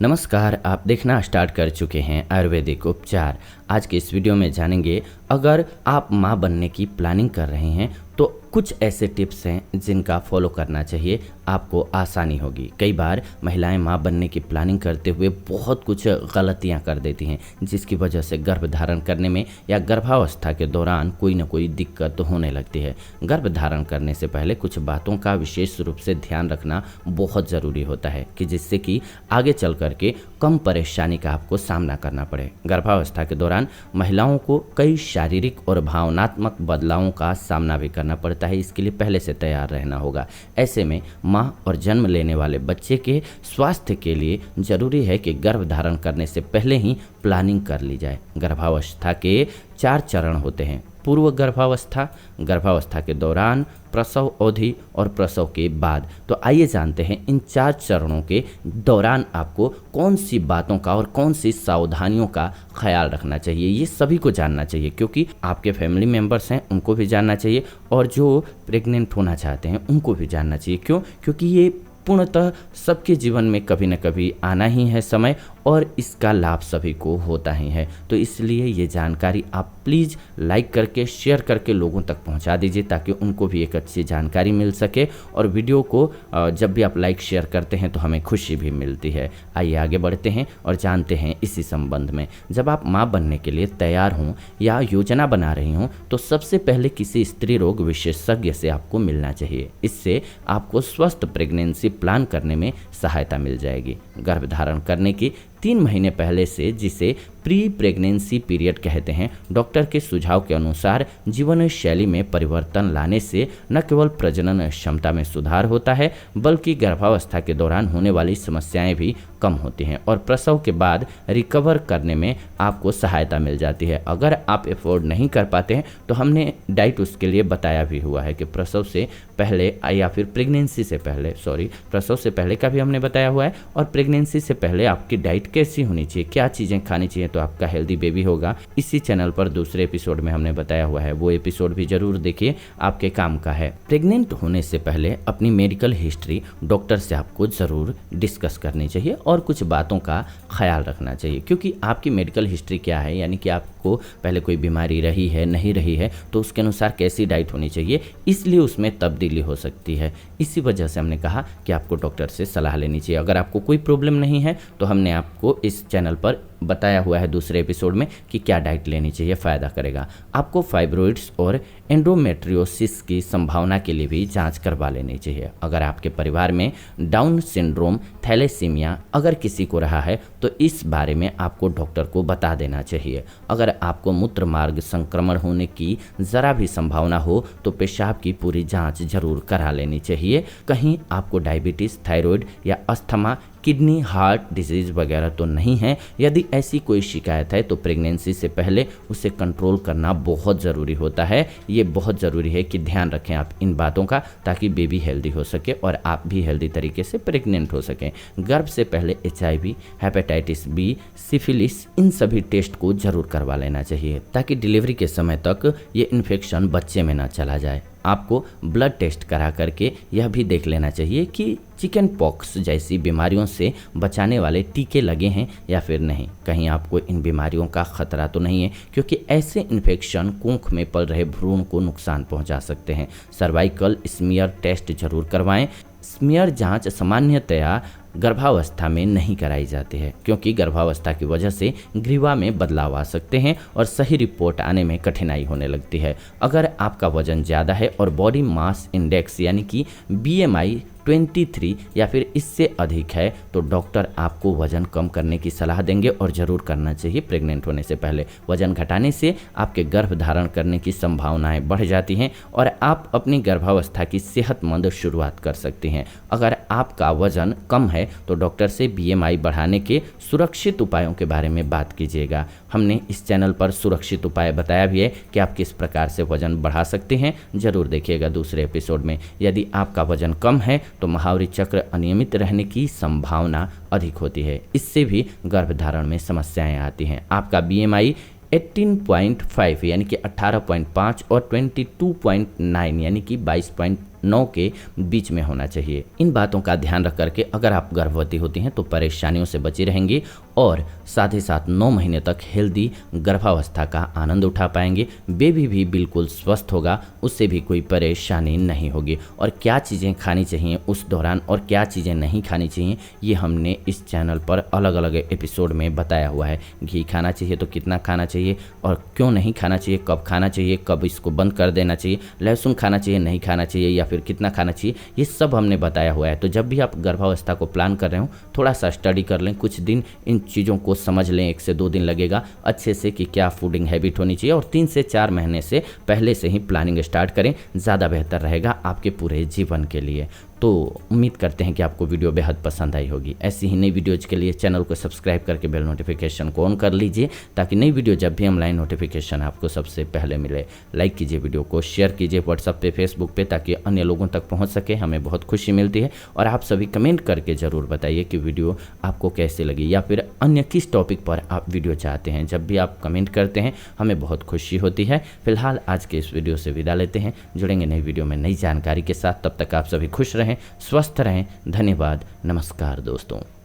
नमस्कार, आप देखना स्टार्ट कर चुके हैं आयुर्वेदिक उपचार। आज के इस वीडियो में जानेंगे, अगर आप माँ बनने की प्लानिंग कर रहे हैं तो कुछ ऐसे टिप्स हैं जिनका फॉलो करना चाहिए, आपको आसानी होगी। कई बार महिलाएं माँ बनने की प्लानिंग करते हुए बहुत कुछ गलतियां कर देती हैं, जिसकी वजह से गर्भ धारण करने में या गर्भावस्था के दौरान कोई ना कोई दिक्कत होने लगती है। गर्भ धारण करने से पहले कुछ बातों का विशेष रूप से ध्यान रखना बहुत ज़रूरी होता है कि जिससे कि आगे चल करके कम परेशानी का आपको सामना करना पड़े। गर्भावस्था के दौरान महिलाओं को कई शारीरिक और भावनात्मक बदलावों का सामना भी करना पड़ता है, इसके लिए पहले से तैयार रहना होगा। ऐसे में माँ और जन्म लेने वाले बच्चे के स्वास्थ्य के लिए जरूरी है कि गर्भ धारण करने से पहले ही प्लानिंग कर ली जाए। गर्भावस्था के 4 चरण होते हैं: पूर्व गर्भावस्था, गर्भावस्था के दौरान, प्रसव अवधि और प्रसव के बाद। तो आइए जानते हैं इन 4 चरणों के दौरान आपको कौन सी बातों का और कौन सी सावधानियों का ख्याल रखना चाहिए। ये सभी को जानना चाहिए, क्योंकि आपके फैमिली मेम्बर्स हैं उनको भी जानना चाहिए और जो प्रेग्नेंट होना चाहते हैं उनको भी जानना चाहिए। क्यों? क्योंकि ये पूर्णतः सबके जीवन में कभी न कभी आना ही है समय, और इसका लाभ सभी को होता ही है। तो इसलिए ये जानकारी आप प्लीज़ लाइक करके शेयर करके लोगों तक पहुंचा दीजिए, ताकि उनको भी एक अच्छी जानकारी मिल सके। और वीडियो को जब भी आप लाइक शेयर करते हैं तो हमें खुशी भी मिलती है। आइए आगे बढ़ते हैं और जानते हैं इसी संबंध में। जब आप माँ बनने के लिए तैयार हों या योजना बना रही हों तो सबसे पहले किसी स्त्री रोग विशेषज्ञ से आपको मिलना चाहिए। इससे आपको स्वस्थ प्रेगनेंसी प्लान करने में सहायता मिल जाएगी। गर्भधारण करने की 3 महीने पहले से, जिसे प्री प्रेगनेंसी पीरियड कहते हैं, डॉक्टर के सुझाव के अनुसार जीवन शैली में परिवर्तन लाने से न केवल प्रजनन क्षमता में सुधार होता है, बल्कि गर्भावस्था के दौरान होने वाली समस्याएं भी कम होती हैं और प्रसव के बाद रिकवर करने में आपको सहायता मिल जाती है। अगर आप अफोर्ड नहीं कर पाते हैं तो हमने डाइट उसके लिए बताया भी हुआ है कि प्रसव से पहले या फिर प्रेगनेंसी से पहले, प्रसव से पहले का भी हमने बताया हुआ है, और प्रेगनेंसी से पहले आपकी डाइट कैसी होनी चाहिए, क्या चीज़ें खानी चाहिए तो आपका हेल्दी बेबी होगा। इसी चैनल पर दूसरे एपिसोड में हमने बताया हुआ है, वो एपिसोड भी जरूर देखिए, आपके काम का है। प्रेग्नेंट होने से पहले अपनी मेडिकल हिस्ट्री डॉक्टर से आपको ज़रूर डिस्कस करनी चाहिए और कुछ बातों का ख्याल रखना चाहिए, क्योंकि आपकी मेडिकल हिस्ट्री क्या है, यानी कि आपको पहले कोई बीमारी रही है नहीं रही है, तो उसके अनुसार कैसी डाइट होनी चाहिए, इसलिए उसमें तब्दीली हो सकती है। इसी वजह से हमने कहा कि आपको डॉक्टर से सलाह लेनी चाहिए। अगर आपको कोई प्रॉब्लम नहीं है तो हमने आपको इस चैनल पर बताया हुआ है दूसरे एपिसोड में कि क्या डाइट लेनी चाहिए, फ़ायदा करेगा। आपको फाइब्रोइड्स और एंडोमेट्रियोसिस की संभावना के लिए भी जांच करवा लेनी चाहिए। अगर आपके परिवार में डाउन सिंड्रोम, थैलेसीमिया अगर किसी को रहा है तो इस बारे में आपको डॉक्टर को बता देना चाहिए। अगर आपको मूत्र मार्ग संक्रमण होने की ज़रा भी संभावना हो तो पेशाब की पूरी जांच जरूर करा लेनी चाहिए। कहीं आपको डायबिटीज़, थायराइड या अस्थमा, किडनी, हार्ट डिजीज़ वगैरह तो नहीं है। यदि ऐसी कोई शिकायत है तो प्रेगनेंसी से पहले उसे कंट्रोल करना बहुत ज़रूरी होता है। ये बहुत ज़रूरी है कि ध्यान रखें आप इन बातों का, ताकि बेबी हेल्दी हो सके और आप भी हेल्दी तरीके से प्रेग्नेंट हो सकें। गर्भ से पहले HIV, हेपेटाइटिस बी, सिफिलिस, इन सभी टेस्ट को ज़रूर करवा लेना चाहिए, ताकि डिलीवरी के समय तक ये इन्फेक्शन बच्चे में ना चला जाए। आपको ब्लड टेस्ट करा करके यह भी देख लेना चाहिए कि चिकन पॉक्स जैसी बीमारियों से बचाने वाले टीके लगे हैं या फिर नहीं। कहीं आपको इन बीमारियों का खतरा तो नहीं है, क्योंकि ऐसे इन्फेक्शन कोंख में पल रहे भ्रूण को नुकसान पहुंचा सकते हैं। सर्वाइकल स्मीयर टेस्ट जरूर करवाएं। स्मीयर जांच सामान्यतया गर्भावस्था में नहीं कराई जाती है, क्योंकि गर्भावस्था की वजह से ग्रीवा में बदलाव आ सकते हैं और सही रिपोर्ट आने में कठिनाई होने लगती है। अगर आपका वजन ज़्यादा है और बॉडी मास इंडेक्स यानी कि BMI 23 या फिर इससे अधिक है तो डॉक्टर आपको वजन कम करने की सलाह देंगे, और ज़रूर करना चाहिए प्रेग्नेंट होने से पहले। वजन घटाने से आपके गर्भ धारण करने की संभावनाएं बढ़ जाती हैं और आप अपनी गर्भावस्था की सेहतमंद शुरुआत कर सकती हैं। अगर आपका वजन कम है तो डॉक्टर से BMI बढ़ाने के सुरक्षित उपायों के बारे में बात कीजिएगा। हमने इस चैनल पर सुरक्षित उपाय बताया भी है कि आप किस प्रकार से वजन बढ़ा सकते हैं, ज़रूर देखिएगा दूसरे एपिसोड में। यदि आपका वजन कम है तो महावरी चक्र अनियमित रहने की संभावना अधिक होती है, इससे भी गर्भधारण में समस्याएं आती हैं। आपका BMI 18.5 यानी कि 18.5 और 22.9 यानी कि 22. 9 के बीच में होना चाहिए। इन बातों का ध्यान रख करके अगर आप गर्भवती होती हैं तो परेशानियों से बची रहेंगी और साथ ही साथ 9 महीने तक हेल्दी गर्भावस्था का आनंद उठा पाएंगे। बेबी भी बिल्कुल स्वस्थ होगा, उससे भी कोई परेशानी नहीं होगी। और क्या चीज़ें खानी चाहिए उस दौरान और क्या चीज़ें नहीं खानी चाहिए, ये हमने इस चैनल पर अलग अलग एपिसोड में बताया हुआ है। घी खाना चाहिए तो कितना खाना चाहिए और क्यों नहीं खाना चाहिए, कब खाना चाहिए, कब इसको बंद कर देना चाहिए, लहसुन खाना चाहिए नहीं खाना चाहिए या फिर कितना खाना चाहिए, ये सब हमने बताया हुआ है। तो जब भी आप गर्भावस्था को प्लान कर रहे हो थोड़ा सा स्टडी कर लें, कुछ दिन इन चीज़ों को समझ लें। 1 से 2 दिन लगेगा अच्छे से कि क्या फूडिंग हैबिट होनी चाहिए और 3 से 4 महीने से पहले से ही प्लानिंग स्टार्ट करें, ज़्यादा बेहतर रहेगा आपके पूरे जीवन के लिए। तो उम्मीद करते हैं कि आपको वीडियो बेहद पसंद आई होगी। ऐसी ही नई वीडियोज़ के लिए चैनल को सब्सक्राइब करके बेल नोटिफिकेशन को ऑन कर लीजिए ताकि नई वीडियो जब भी हम लाइन नोटिफिकेशन आपको सबसे पहले मिले। लाइक कीजिए, वीडियो को शेयर कीजिए व्हाट्सएप पे, फेसबुक पे, ताकि अन्य लोगों तक पहुंच सके। हमें बहुत खुशी मिलती है। और आप सभी कमेंट करके ज़रूर बताइए कि वीडियो आपको कैसे लगी या फिर अन्य किस टॉपिक पर आप वीडियो चाहते हैं। जब भी आप कमेंट करते हैं हमें बहुत खुशी होती है। फिलहाल आज के इस वीडियो से विदा लेते हैं, जुड़ेंगे नई वीडियो में नई जानकारी के साथ। तब तक आप सभी खुश रहें, स्वस्थ रहें। धन्यवाद, नमस्कार दोस्तों।